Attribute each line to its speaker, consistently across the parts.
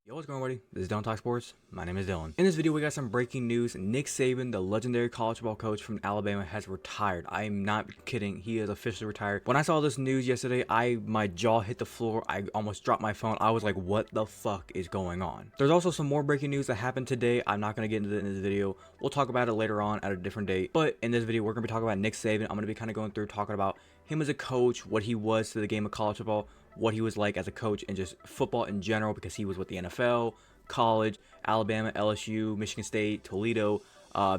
Speaker 1: Yo, what's going on, buddy? This is Dylan Talk Sports. My name is Dylan. In this video, we got some breaking news. Nick Saban, the legendary college football coach from Alabama, has retired. I am not kidding. He is officially retired. When I saw this news yesterday, my jaw hit the floor. I almost dropped my phone. I was like, what the fuck is going on? There's also some more breaking news that happened today. I'm not going to get into it in this video. We'll talk about it later on at a different date. But in this video, we're going to be talking about Nick Saban. I'm going to be kind of going through talking about him as a coach, what he was to the game of college football, what he was like as a coach, and just football in general, because he was with the NFL, college, Alabama, LSU, Michigan State, Toledo,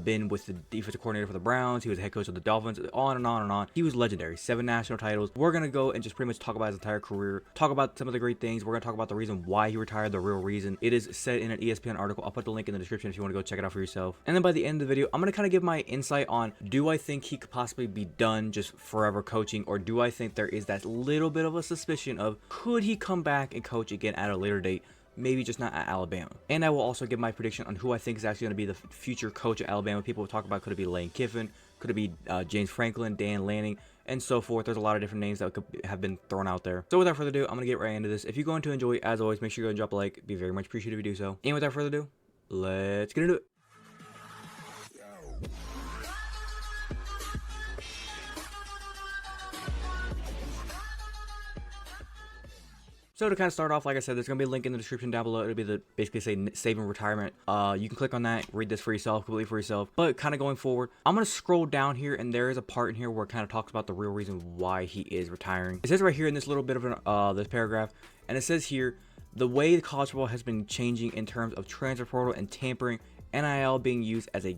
Speaker 1: been with the defensive coordinator for the Browns. He was the head coach of the Dolphins, on and on and on. He was legendary. 7 national titles. We're going to go and just pretty much talk about his entire career, talk about some of the great things. We're going to talk about the reason why he retired, the real reason. It is said in an ESPN article. I'll put the link in the description if you want to go check it out for yourself. And then by the end of the video, I'm going to kind of give my insight on, do I think he could possibly be done just forever coaching, or do I think there is that little bit of a suspicion of, could he come back and coach again at a later date? Maybe just not at Alabama. And I will also give my prediction on who I think is actually going to be the future coach at Alabama. People will talk about, could it be Lane Kiffin? Could it be James Franklin, Dan Lanning, and so forth. There's a lot of different names that could have been thrown out there. So without further ado, I'm going to get right into this. If you're going to enjoy, as always, make sure you go and drop a like. Be very much appreciated if you do so. And without further ado, let's get into it. So to kind of start off, like I said, there's going to be a link in the description down below. It'll be the basically say Saban retirement. You can click on that, read this for yourself, completely for yourself. But kind of going forward, I'm going to scroll down here, and there is a part in here where it kind of talks about the real reason why he is retiring. It says right here in this little bit of an, this paragraph, and it says here, the way the college football has been changing in terms of transfer portal and tampering, NIL being used as a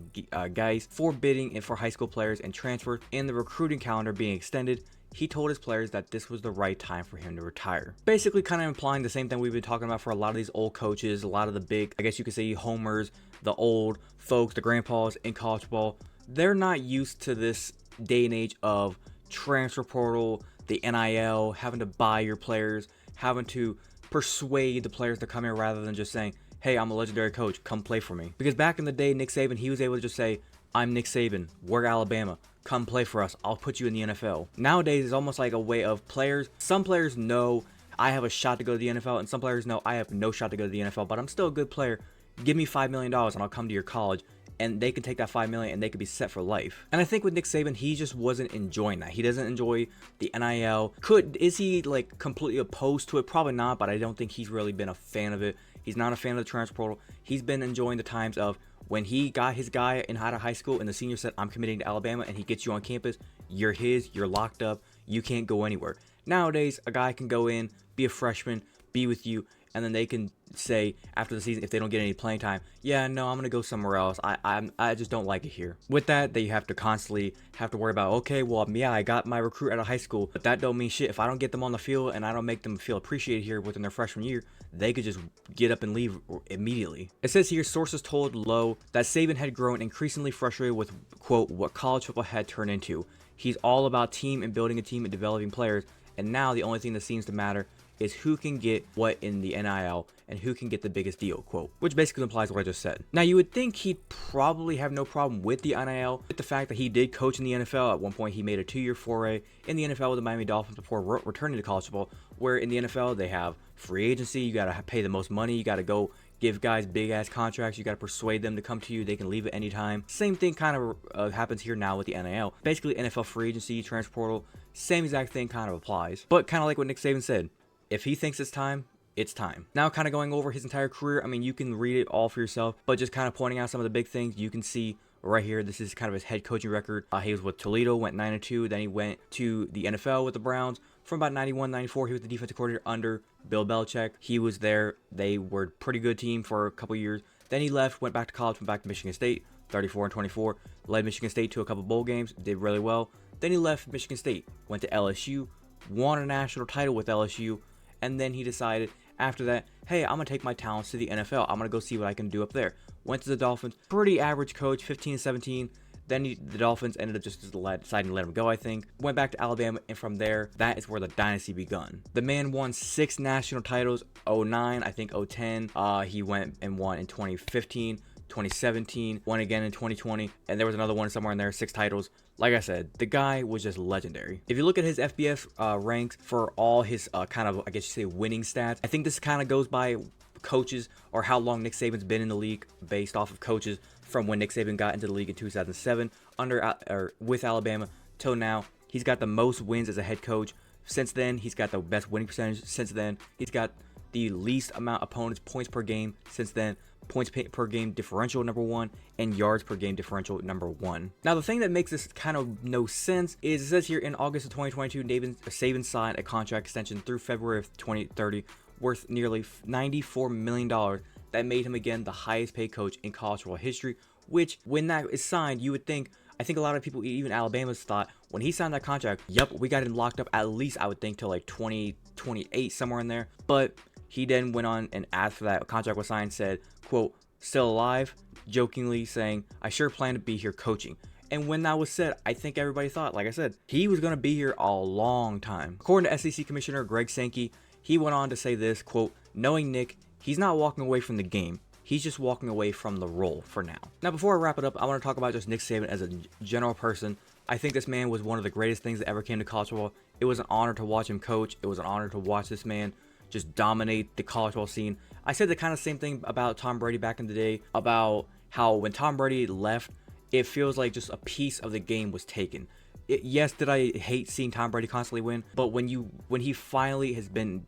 Speaker 1: guise for bidding and for high school players and transfers, and the recruiting calendar being extended, he told his players that this was the right time for him to retire. Basically kind of implying the same thing we've been talking about for a lot of these old coaches, a lot of the big, I guess you could say, homers, the old folks, the grandpas in college football. They're not used to this day and age of transfer portal, the NIL, having to buy your players, having to persuade the players to come here rather than just saying, hey, I'm a legendary coach, come play for me. Because back in the day, Nick Saban, he was able to just say, I'm Nick Saban, we're Alabama, come play for us, I'll put you in the NFL. Nowadays, it's almost like a way of players. Some players know I have a shot to go to the NFL, and some players know I have no shot to go to the NFL, but I'm still a good player. Give me $5 million and I'll come to your college. And they can take that $5 million and they could be set for life. And I think with Nick Saban, he just wasn't enjoying that. He doesn't enjoy the NIL. Is he like completely opposed to it? Probably not, but I don't think he's really been a fan of it. He's not a fan of the transfer portal. He's been enjoying the times of when he got his guy in out of high school and the senior said, I'm committing to Alabama, and he gets you on campus, you're his, you're locked up, you can't go anywhere. Nowadays, a guy can go in, be a freshman, be with you, and then they can say after the season, if they don't get any playing time, yeah, no, I'm gonna go somewhere else. I just don't like it here. With that, they have to constantly have to worry about, okay, well, yeah, I got my recruit out of high school, but that don't mean shit. If I don't get them on the field and I don't make them feel appreciated here within their freshman year, they could just get up and leave immediately. It says here, sources told Lowe that Saban had grown increasingly frustrated with, quote, what college football had turned into. He's all about team and building a team and developing players, and now the only thing that seems to matter is who can get what in the NIL and who can get the biggest deal, quote, which basically implies what I just said. Now, you would think he'd probably have no problem with the NIL, with the fact that he did coach in the NFL. At one point, he made a 2-year foray in the NFL with the Miami Dolphins before returning to college football, where in the NFL, they have free agency. You got to pay the most money. You got to go give guys big-ass contracts. You got to persuade them to come to you. They can leave at any time. Same thing kind of happens here now with the NIL. Basically, NFL free agency, transfer portal, same exact thing kind of applies. But kind of like what Nick Saban said, if he thinks it's time, it's time. Now, kind of going over his entire career, I mean, you can read it all for yourself, but just kind of pointing out some of the big things you can see right here. This is kind of his head coaching record. He was with Toledo, went 9-2. Then he went to the NFL with the Browns. From about 91-94, he was the defensive coordinator under Bill Belichick. He was there. They were a pretty good team for a couple years. Then he left, went back to college, went back to Michigan State, 34-24. Led Michigan State to a couple bowl games, did really well. Then he left Michigan State, went to LSU, won a national title with LSU, and then he decided after that, hey, I'm going to take my talents to the NFL. I'm going to go see what I can do up there. Went to the Dolphins. Pretty average coach, 15-17. Then the Dolphins ended up just deciding to let him go, I think. Went back to Alabama, and from there, that is where the dynasty begun. The man won 6 national titles, 09, I think 010. He went and won in 2015. 2017, won again in 2020, and there was another one somewhere in there, 6 titles. Like I said, the guy was just legendary. If you look at his FBS ranks for all his kind of, I guess you say, winning stats, I think this kind of goes by coaches or how long Nick Saban's been in the league based off of coaches from when Nick Saban got into the league in 2007 with Alabama till now. He's got the most wins as a head coach. Since then, he's got the best winning percentage. Since then, he's got the least amount of opponents points per game. Since then, points per game differential #1 and yards per game differential #1. Now, the thing that makes this kind of no sense is it says here in August of 2022, Saban signed a contract extension through February of 2030 worth nearly $94 million that made him again the highest paid coach in college football history, which when that is signed, you would think, I think a lot of people, even Alabama's, thought when he signed that contract, yep, we got him locked up at least, I would think, till like 2028, somewhere in there. But he then went on and after that contract was signed said, quote, still alive, jokingly saying, I sure plan to be here coaching. And when that was said, I think everybody thought, like I said, he was going to be here a long time. According to SEC Commissioner Greg Sankey, he went on to say this, quote, knowing Nick, he's not walking away from the game. He's just walking away from the role for now. Now, before I wrap it up, I want to talk about just Nick Saban as a general person. I think this man was one of the greatest things that ever came to college football. It was an honor to watch him coach. It was an honor to watch this man just dominate the college football scene. I said the kind of same thing about Tom Brady back in the day, about how when Tom Brady left, it feels like just a piece of the game was taken. Yes, did I hate seeing Tom Brady constantly win, but when he finally has been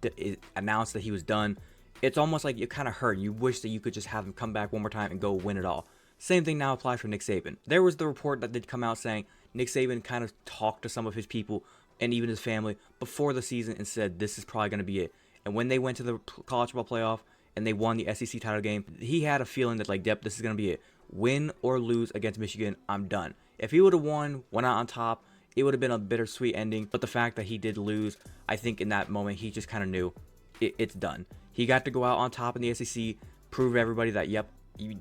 Speaker 1: announced that he was done, it's almost like you kind of hurt. You wish that you could just have him come back one more time and go win it all. Same thing now applies for Nick Saban. There was the report that did come out saying Nick Saban kind of talked to some of his people and even his family before the season and said this is probably going to be it. And when they went to the college football playoff and they won the SEC title game, he had a feeling that like, yep, this is going to be it. Win or lose against Michigan, I'm done. If he would have won, went out on top, it would have been a bittersweet ending. But the fact that he did lose, I think in that moment, he just kind of knew it's done. He got to go out on top in the SEC, prove to everybody that, yep,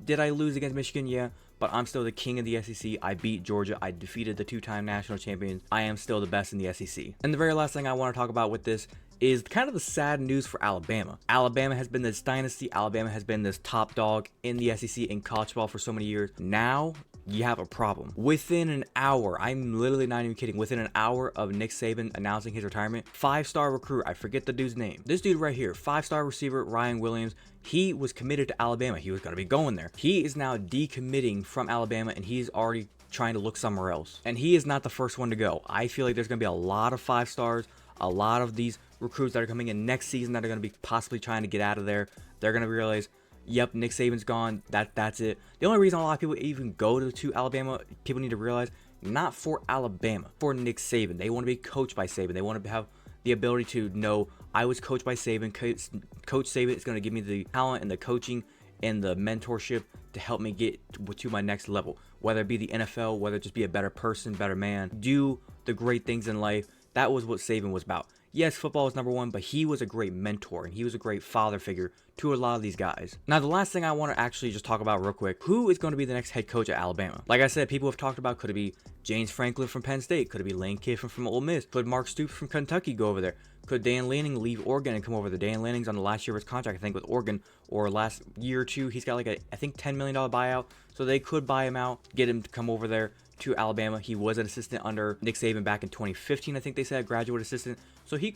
Speaker 1: did I lose against Michigan? Yeah, but I'm still the king of the SEC. I beat Georgia. I defeated the 2-time national champions. I am still the best in the SEC. And the very last thing I want to talk about with this is kind of the sad news for Alabama. Alabama has been this dynasty. Alabama has been this top dog in the SEC in college football for so many years. Now, you have a problem. Within an hour, I'm literally not even kidding, within an hour of Nick Saban announcing his retirement, 5-star recruit, I forget the dude's name. This dude right here, 5-star receiver, Ryan Williams, he was committed to Alabama. He was going to be going there. He is now decommitting from Alabama, and he's already trying to look somewhere else. And he is not the first one to go. I feel like there's going to be a lot of 5-stars, a lot of these recruits that are coming in next season that are going to be possibly trying to get out of there. They're going to realize, yep, Nick Saban's gone. That's it. The only reason a lot of people even go to Alabama, people need to realize, not for Alabama, for Nick Saban. They want to be coached by Saban. They want to have the ability to know, I was coached by Saban. Coach Saban is going to give me the talent and the coaching and the mentorship to help me get to my next level. Whether it be the NFL, whether it just be a better person, better man, do the great things in life. That was what Saban was about. Yes, football is #1, but he was a great mentor and he was a great father figure to a lot of these guys. Now, the last thing I want to actually just talk about real quick, who is going to be the next head coach at Alabama? Like I said, people have talked about, could it be James Franklin from Penn State? Could it be Lane Kiffin from Ole Miss? Could Mark Stoops from Kentucky go over there? Could Dan Lanning leave Oregon and come over there? Dan Lanning's on the last year of his contract, I think, with Oregon, or last year or two. He's got like I think $10 million buyout, so they could buy him out, get him to come over there to Alabama. He was an assistant under Nick Saban back in 2015, I think they said, graduate assistant. So he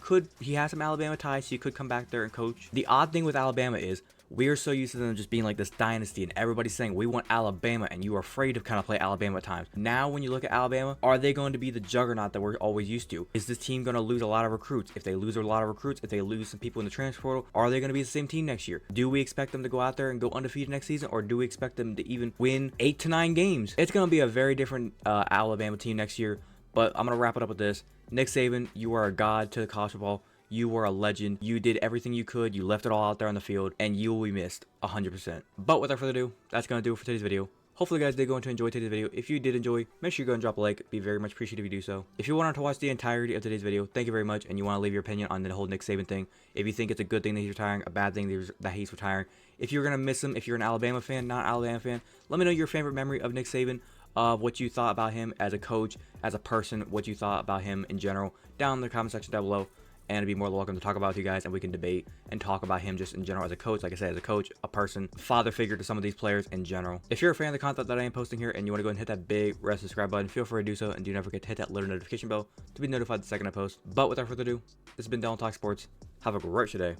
Speaker 1: has some Alabama ties, so he could come back there and coach. The odd thing with Alabama is we are so used to them just being like this dynasty and everybody's saying we want Alabama, and you are afraid to kind of play Alabama at times. Now when you look at Alabama, are they going to be the juggernaut that we're always used to? Is this team going to lose a lot of recruits? If they lose a lot of recruits, if they lose some people in the transfer portal, are they going to be the same team next year? Do we expect them to go out there and go undefeated next season, or do we expect them to even win 8 to 9 games? It's going to be a very different Alabama team next year. But I'm going to wrap it up with this. Nick Saban, you are a god to the college football. You were a legend. You did everything you could. You left it all out there on the field, and you will be missed 100%. But without further ado, that's going to do it for today's video. Hopefully you guys did go on to enjoy today's video. If you did enjoy, make sure you go and drop a like. It'd be very much appreciated if you do so. If you wanted to watch the entirety of today's video, thank you very much, and you want to leave your opinion on the whole Nick Saban thing. If you think it's a good thing that he's retiring, a bad thing that he's retiring. If you're going to miss him, if you're an Alabama fan, not an Alabama fan, let me know your favorite memory of Nick Saban, what you thought about him as a coach, as a person, what you thought about him in general, down in the comment section down below. And I'd be more than welcome to talk about with you guys, and we can debate and talk about him just in general as a coach. Like I said, as a coach, a person, father figure to some of these players in general. If you're a fan of the content that I am posting here and you want to go and hit that big red subscribe button, feel free to do so, and do not forget to hit that little notification bell to be notified the second I post. But without further ado, this has been Dylan Talk Sports. Have a great day.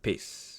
Speaker 1: Peace.